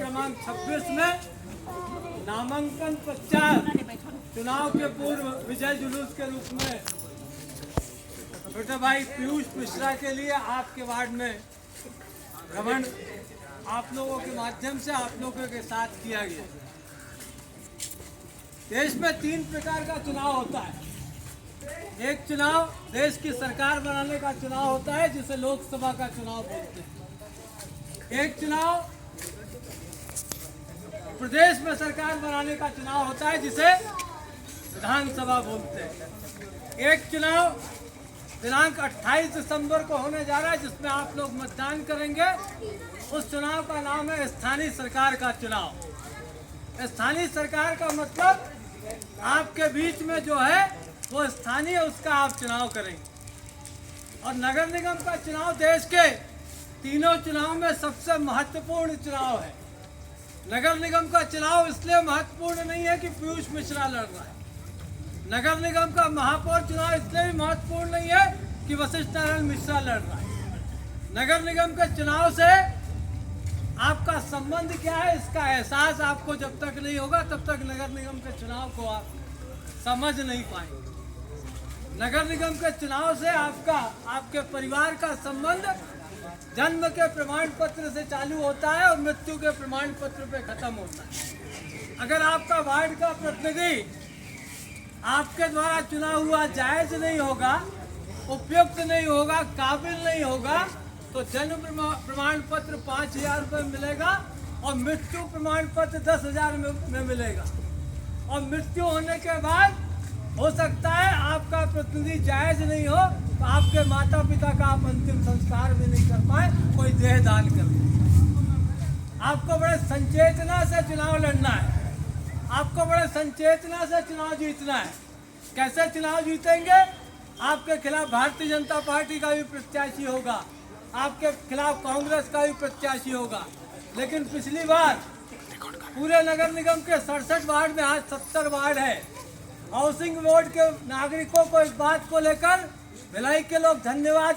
क्रमांक 26 में नामांकन पश्चात चुनाव के पूर्व विजय जुलूस के रूप में छोटे भाई पीयूष मिश्रा के लिए आपके वार्ड में भ्रमण आप लोगों के माध्यम से आप लोगों के साथ किया गया। देश में 3 प्रकार का चुनाव होता है। एक चुनाव देश की सरकार बनाने का चुनाव होता है जिसे लोकसभा का चुनाव बोलते हैं। एक चुनाव प्रदेश में सरकार बनाने का चुनाव होता है जिसे विधानसभा बोलते हैं। एक चुनाव दिनांक 28 दिसंबर को होने जा रहा है जिसमें आप लोग मतदान करेंगे। उस चुनाव का नाम है स्थानीय सरकार का चुनाव। स्थानीय सरकार का मतलब आपके बीच में जो है वो स्थानीय, उसका आप चुनाव करेंगे। और नगर निगम का चुनाव देश के तीनों चुनाव में सबसे महत्वपूर्ण चुनाव है। नगर निगम का चुनाव इसलिए महत्वपूर्ण नहीं है कि पीयूष मिश्रा लड़ रहा है। नगर निगम का महापौर चुनाव इसलिए भी महत्वपूर्ण नहीं है कि वशिष्ठ नारायण मिश्रा लड़ रहा है। नगर निगम के चुनाव से आपका संबंध क्या है, इसका एहसास आपको जब तक नहीं होगा तब तक नगर निगम के चुनाव को आप समझ नहीं पाएंगे। नगर निगम के चुनाव से आपके परिवार का संबंध जन्म के प्रमाण पत्र से चालू होता है और मृत्यु के प्रमाण पत्र पे खत्म होता है। अगर आपका वार्ड का प्रतिनिधि आपके द्वारा चुना हुआ जायज नहीं होगा, उपयुक्त नहीं होगा, काबिल नहीं होगा, तो जन्म प्रमाण पत्र 5,000 रुपये मिलेगा और मृत्यु प्रमाण पत्र 10,000 में मिलेगा। और मृत्यु होने के बाद हो सकता है आपका प्रतिनिधि जायज नहीं हो तो आपके माता पिता का आप अंतिम संस्कार भी नहीं कर पाए, कोई देह दान कर दे। आपको बड़े संचेतना से चुनाव लड़ना है, आपको बड़े संचेतना से चुनाव जीतना है। कैसे चुनाव जीतेंगे? आपके खिलाफ भारतीय जनता पार्टी का भी प्रत्याशी होगा, आपके खिलाफ कांग्रेस का भी प्रत्याशी होगा। लेकिन पिछली बार पूरे नगर निगम के 67 वार्ड में आज 70 वार्ड है। हाउसिंग बोर्ड के नागरिकों को इस बात को लेकर भिलाई के लोग धन्यवाद